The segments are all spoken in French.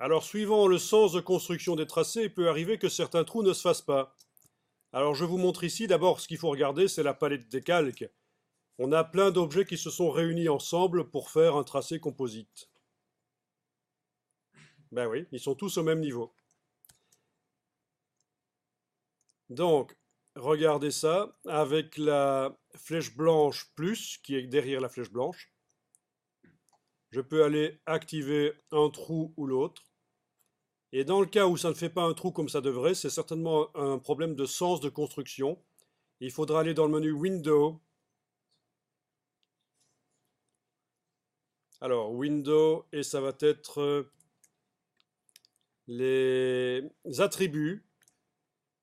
Alors, suivant le sens de construction des tracés, il peut arriver que certains trous ne se fassent pas. Alors, je vous montre ici, d'abord, ce qu'il faut regarder, c'est la palette des calques. On a plein d'objets qui se sont réunis ensemble pour faire un tracé composite. Ben oui, ils sont tous au même niveau. Donc, regardez ça avec la flèche blanche plus, qui est derrière la flèche blanche. Je peux aller activer un trou ou l'autre. Et dans le cas où ça ne fait pas un trou comme ça devrait, c'est certainement un problème de sens de construction. Il faudra aller dans le menu Window. Alors, Window, et ça va être les attributs.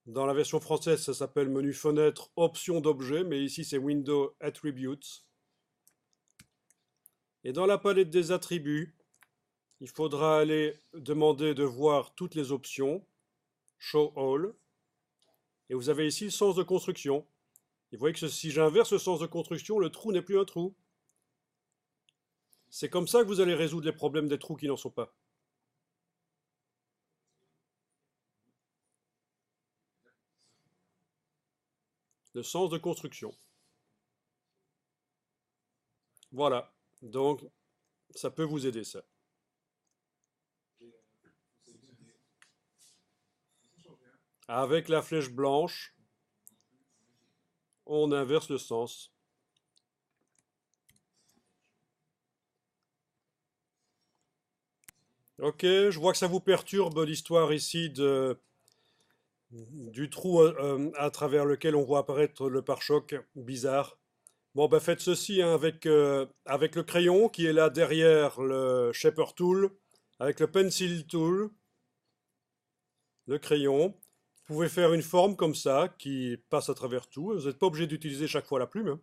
Dans la version française, ça s'appelle menu fenêtre, option d'objet, mais ici c'est Window Attributes. Et dans la palette des attributs, il faudra aller demander de voir toutes les options, Show All, et vous avez ici le sens de construction. Et vous voyez que si j'inverse le sens de construction, le trou n'est plus un trou. C'est comme ça que vous allez résoudre les problèmes des trous qui n'en sont pas. Le sens de construction. Voilà. Donc, ça peut vous aider, ça. Avec la flèche blanche, on inverse le sens. Ok, je vois que ça vous perturbe l'histoire ici du trou à travers lequel on voit apparaître le pare-choc bizarre. Bon, ben faites ceci hein, avec le crayon qui est là derrière le Shaper Tool, avec le Pencil Tool, le crayon. Vous pouvez faire une forme comme ça qui passe à travers tout. Vous n'êtes pas obligé d'utiliser chaque fois la plume, hein.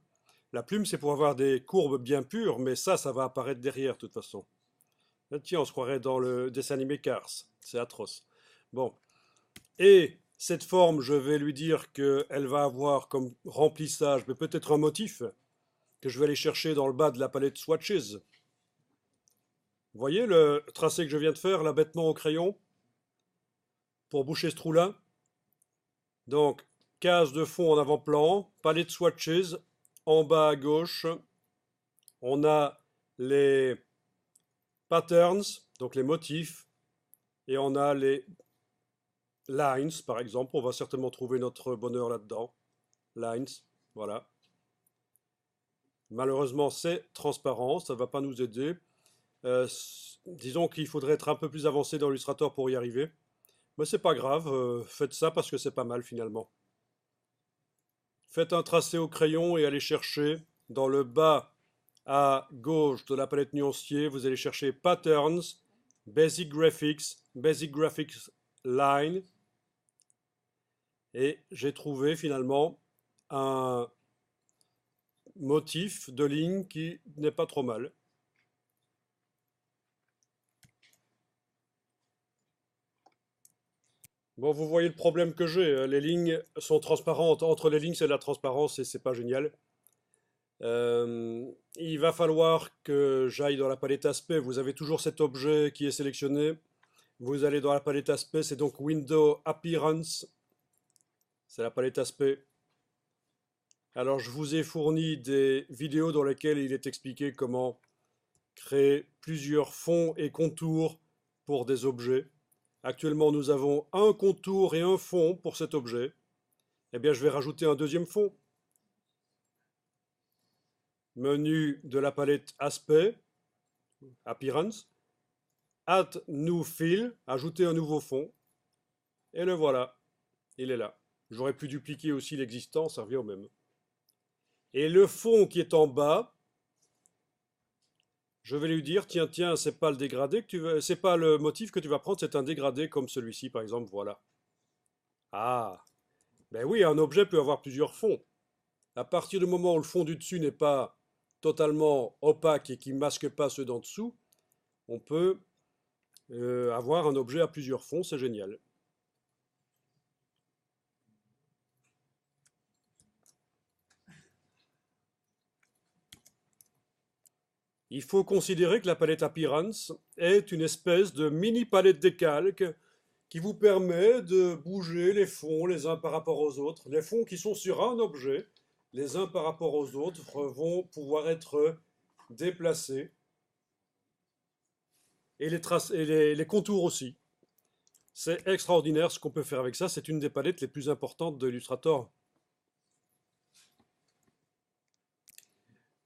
La plume, c'est pour avoir des courbes bien pures, mais ça va apparaître derrière de toute façon. Là, tiens, on se croirait dans le dessin animé Cars. C'est atroce. Bon. Et cette forme, je vais lui dire qu'elle va avoir comme remplissage, mais peut-être un motif que je vais aller chercher dans le bas de la palette Swatches. Vous voyez le tracé que je viens de faire, là, bêtement au crayon, pour boucher ce trou-là? Donc, case de fond en avant-plan, palette Swatches, en bas à gauche, on a les patterns, donc les motifs, et on a les lines, par exemple. On va certainement trouver notre bonheur là-dedans. Lines, voilà. Malheureusement, c'est transparent, ça ne va pas nous aider. Disons qu'il faudrait être un peu plus avancé dans Illustrator pour y arriver. Mais c'est pas grave, faites ça parce que c'est pas mal finalement. Faites un tracé au crayon et allez chercher dans le bas à gauche de la palette nuancier, vous allez chercher Patterns, Basic Graphics Line. Et j'ai trouvé finalement un motif de ligne qui n'est pas trop mal. Bon, vous voyez le problème que j'ai. Les lignes sont transparentes. Entre les lignes, c'est de la transparence et c'est pas génial. Il va falloir que j'aille dans la palette aspect. Vous avez toujours cet objet qui est sélectionné. Vous allez dans la palette aspect, c'est donc Window Appearance. C'est la palette aspect. Alors, je vous ai fourni des vidéos dans lesquelles il est expliqué comment créer plusieurs fonds et contours pour des objets. Actuellement, nous avons un contour et un fond pour cet objet. Eh bien, je vais rajouter un deuxième fond. Menu de la palette Aspect, Appearance, Add New Fill, ajouter un nouveau fond, et le voilà, il est là. J'aurais pu dupliquer aussi l'existant, ça revient au même. Et le fond qui est en bas, je vais lui dire, tiens, tiens, c'est pas le dégradé que tu veux, c'est pas le motif que tu vas prendre, c'est un dégradé comme celui-ci, par exemple, voilà. Ah, ben oui, un objet peut avoir plusieurs fonds. À partir du moment où le fond du dessus n'est pas totalement opaque et qui masque pas ceux d'en dessous, on peut avoir un objet à plusieurs fonds, c'est génial. Il faut considérer que la palette Appearance est une espèce de mini palette décalque qui vous permet de bouger les fonds les uns par rapport aux autres. Les fonds qui sont sur un objet, les uns par rapport aux autres, vont pouvoir être déplacés et les traces et les contours aussi. C'est extraordinaire ce qu'on peut faire avec ça. C'est une des palettes les plus importantes de Illustrator.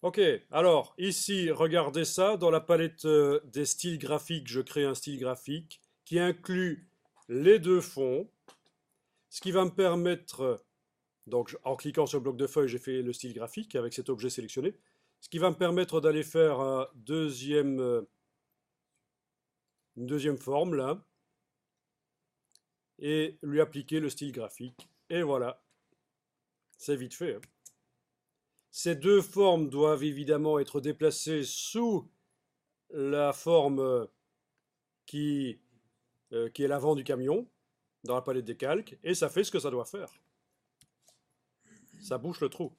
Ok, alors ici, regardez ça. Dans la palette des styles graphiques, je crée un style graphique qui inclut les deux fonds. Ce qui va me permettre, donc en cliquant sur le bloc de feuille, j'ai fait le style graphique avec cet objet sélectionné. Ce qui va me permettre d'aller faire une deuxième forme là et lui appliquer le style graphique. Et voilà, c'est vite fait, hein. Ces deux formes doivent évidemment être déplacées sous la forme qui, qui est l'avant du camion, dans la palette des calques, et ça fait ce que ça doit faire. Ça bouche le trou.